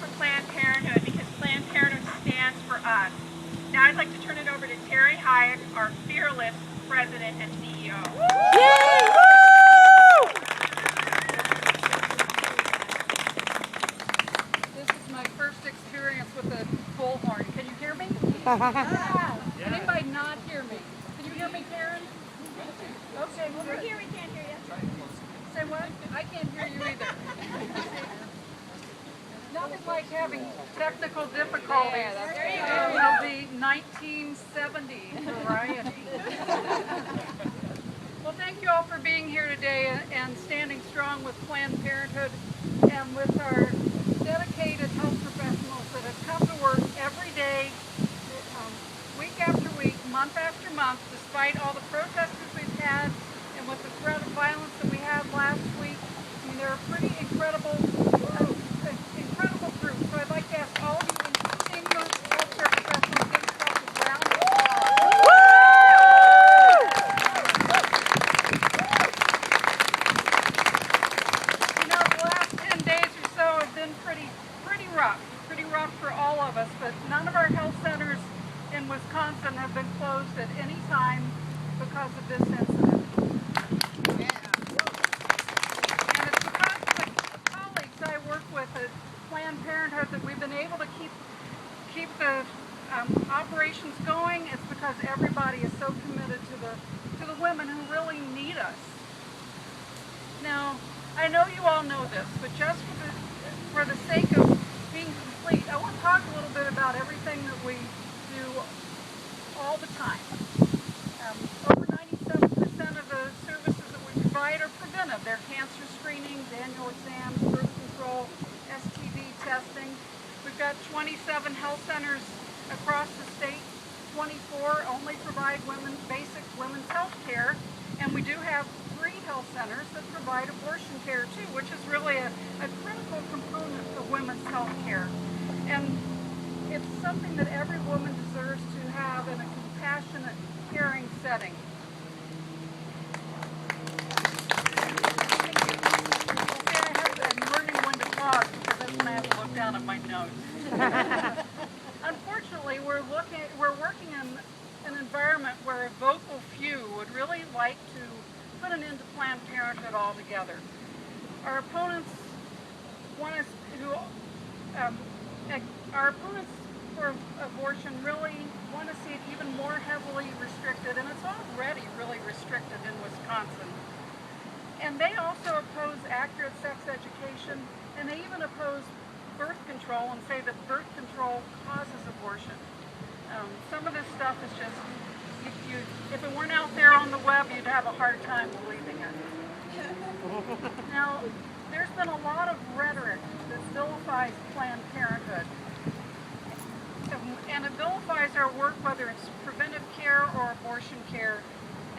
for Planned Parenthood because Planned Parenthood stands for us. Now I'd like to turn it over to Terry Hayek, our fearless president and CEO. Yay! This is my first experience with a bullhorn. Can you hear me? Anybody not hear me? Can you hear me, Karen? Okay, well, We're here, we can't hear you. say what? I can't hear you either. Nothing like having technical difficulties of the 1970 variety. Well, thank you all for being here today and standing strong with Planned Parenthood and with our dedicated health professionals that have come to work every day, week after week, month after month, despite all the protesters we've had and with the threat of violence that we had last week. I mean, they're a pretty incredible group. So I'd like to ask all of you, including the healthcare professionals, give yourselves a round of applause. You know, the last 10 days or so have been pretty rough for all of us, but none of our health centers in Wisconsin have been closed at any time because of this incident. And it's because of the colleagues I work with at Planned Parenthood that we've been able to keep the operations going. It's because everybody is so committed to the women who really need us. Now, I know you all know this, but just for the sake of being complete, I want to talk a little bit about everything that we do all the time. Over 97% of the services that we provide are preventive. They're cancer screenings, annual exams, birth control, STD testing. We've got 27 health centers across the state. 24 only provide basic women's health care, and we do have 3 health centers that provide abortion care too, which is really a critical component of women's health care. And it's something that every woman deserves to have in a compassionate, caring setting. I'm learning when to pause because that's when I have to look down at my notes. Unfortunately, we're working in an environment where a vocal few would really like to put an end to Planned Parenthood altogether. Our opponents for abortion really want to see it even more heavily restricted, and it's already really restricted in Wisconsin. And they also oppose accurate sex education, and they even oppose birth control and say that birth control causes abortion. Some of this stuff is just, if it weren't out there on the web, you'd have a hard time believing it. Now, there's been a lot of rhetoric that vilifies Planned Parenthood. And it vilifies our work, whether it's preventive care or abortion care.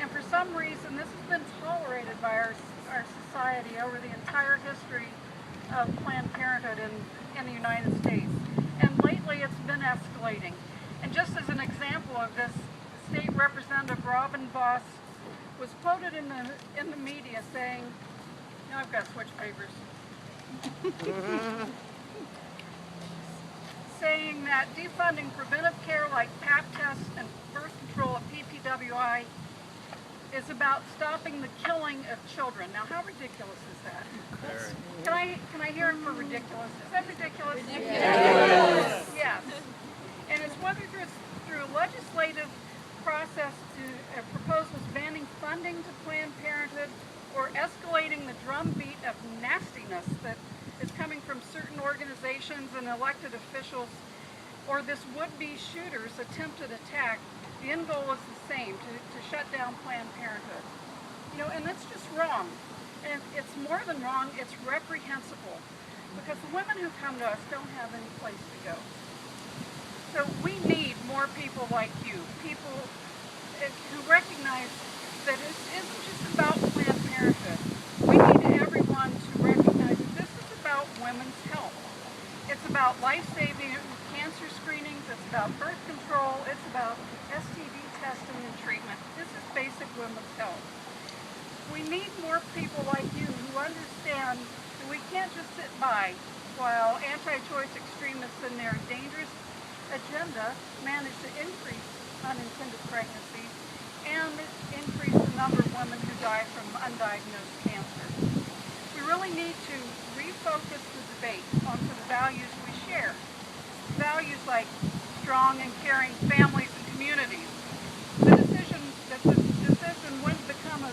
And for some reason, this has been tolerated by our society over the entire history of Planned Parenthood in the United States. And lately, it's been escalating. And just as an example of this, State Representative Robin Voss was quoted in the media saying, now I've got to switch papers, saying that defunding preventive care like Pap tests and birth control of PPWI is about stopping the killing of children. Now, how ridiculous is that? Can I hear it for ridiculous? Is that ridiculous? Ridiculous. Yes. And it's whether through legislative process to proposals banning funding to Planned Parenthood or escalating the drumbeat of nastiness that is coming from certain organizations and elected officials, or this would-be shooter's attempted attack, the end goal is the same, to shut down Planned Parenthood. You know, and that's just wrong. And it's more than wrong, it's reprehensible. Because the women who come to us don't have any place to go. So we need more people like you, people who recognize that it isn't just about Planned Parenthood. We need everyone to recognize that this is about women's health. It's about life-saving cancer screenings, it's about birth control, it's about STD testing and treatment. This is basic women's health. We need more people like you who understand We can't just sit by while anti-choice extremists and their dangerous agenda manage to increase unintended pregnancies and increase the number of women who die from undiagnosed cancer. We really need to refocus the debate onto the values we share. Values like strong and caring families and communities. The decision when to become a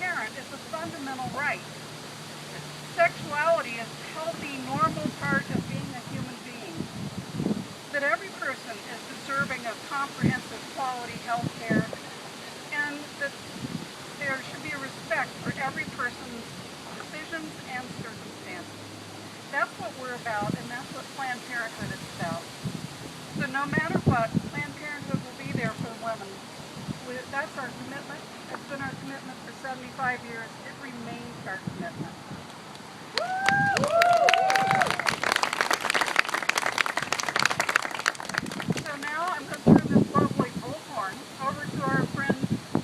parent is a fundamental right. Sexuality is a healthy, normal part of being a human being. That every person is deserving of comprehensive quality health care, and that there should be a respect for every person's decisions and circumstances. That's what we're about, and that's what Planned Parenthood is about. So no matter what, Planned Parenthood will be there for women. That's our commitment. It's been our commitment for 75 years. It remains our commitment. So now I'm going to turn this lovely bullhorn over to our friend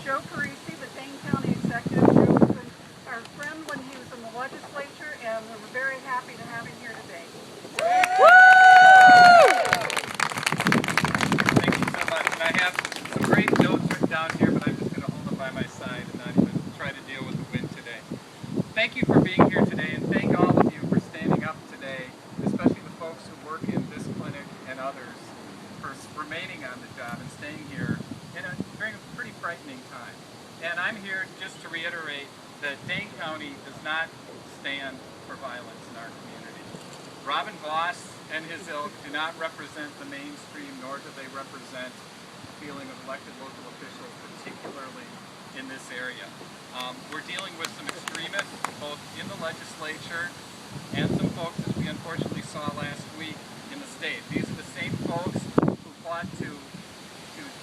Joe Parisi, the Dane County Executive. Joe was our friend when he was in the legislature, and we're very happy to have him here today. Thank you so much. And I have some great notes written down here, but I'm just going to hold them by my side and not even try to deal with the wind today. Thank you for being here today, and thank all of you for standing up today, especially the folks who work in this clinic and others, for remaining on the job and staying here during a pretty frightening time. And I'm here just to reiterate that Dane County does not stand for violence in our community. Robin Voss and his ilk do not represent the mainstream, nor do they represent the feeling of elected local officials, particularly in this area. We're dealing with some extremists, both in the legislature and some folks, as we unfortunately saw last week, in the state. These are the same folks who fought to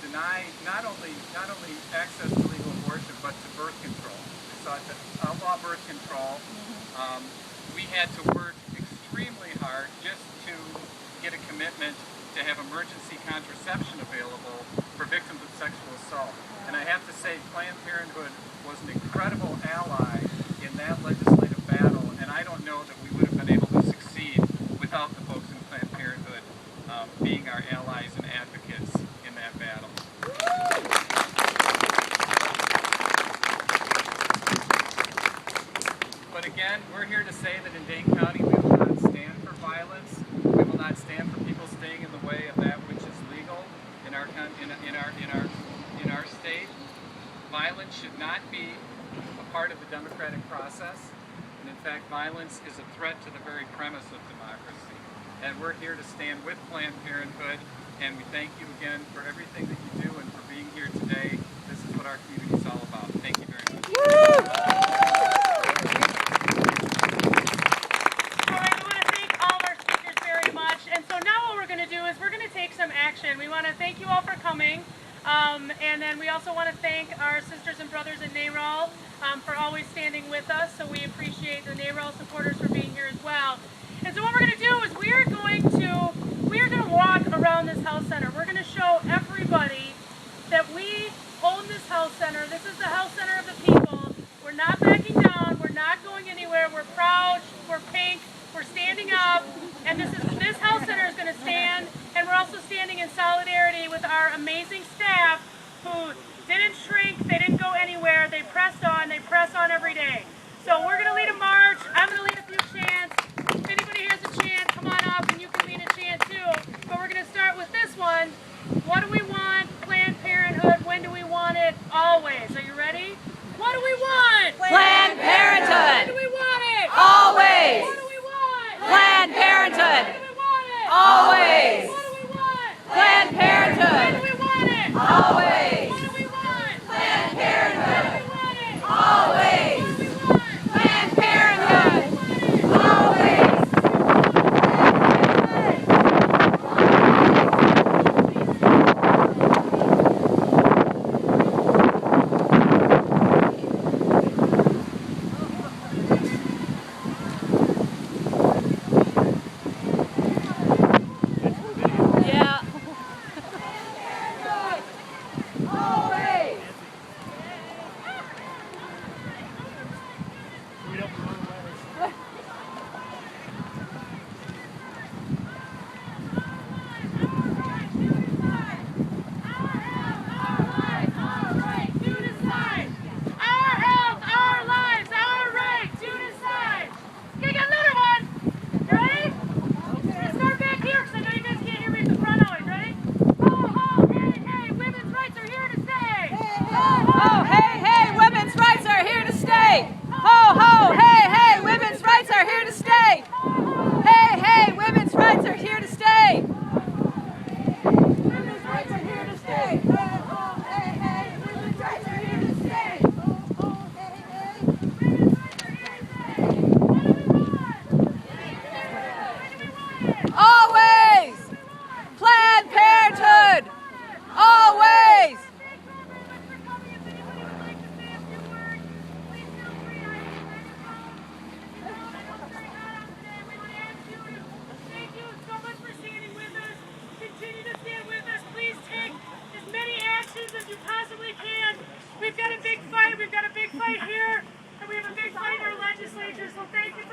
deny not only access to legal abortion, but to birth control. They sought to outlaw birth control. We had to work extremely hard just to get a commitment to have emergency contraception available for victims of sexual assault. And I have to say, Planned Parenthood was an incredible ally in that legislative battle, and I don't know that we would have been able to succeed without the folks in Planned Parenthood being our allies and advocates in that battle. But again, we're here to say that in Dane County we will not stand for violence. We will not stand for people staying in the way of that which is legal in our state. Violence should not be a part of the democratic process, and in fact, violence is a threat to the very premise of democracy. And we're here to stand with Planned Parenthood, and we thank you again for everything that you do and for being here today. This is what our community is all about. Thank you very much. Some action. We want to thank you all for coming, and then we also want to thank our sisters and brothers in NARAL for always standing with us, so we appreciate the NARAL supporters for being here as well. And so what we're going to do is we are going to walk around this health center. We're going to show everybody that we own this health center. This is the health center of the people. We're not backing down. We're not going anywhere. We're proud. We're pink. We're standing up, and this health center is going to stand. And we're also standing in solidarity with our amazing staff who didn't shrink, they didn't go anywhere, they press on every day. So we're going to lead a march, I'm going to lead a few chants. If anybody hears a chant, come on up and you can lead a chant too. But we're going to start with this one. What do we want? Planned Parenthood. When do we want it? Always. Are you ready? What do we want? Planned Parenthood. When do we want it? Always. What do we want? Planned Parenthood. When do we want it? Always. What do we want? Planned When Parenthood. do we want it? Always. What do we want? Planned When Parenthood. do we want it? Always. What do we want? Planned Parenthood. Always. Well, thank you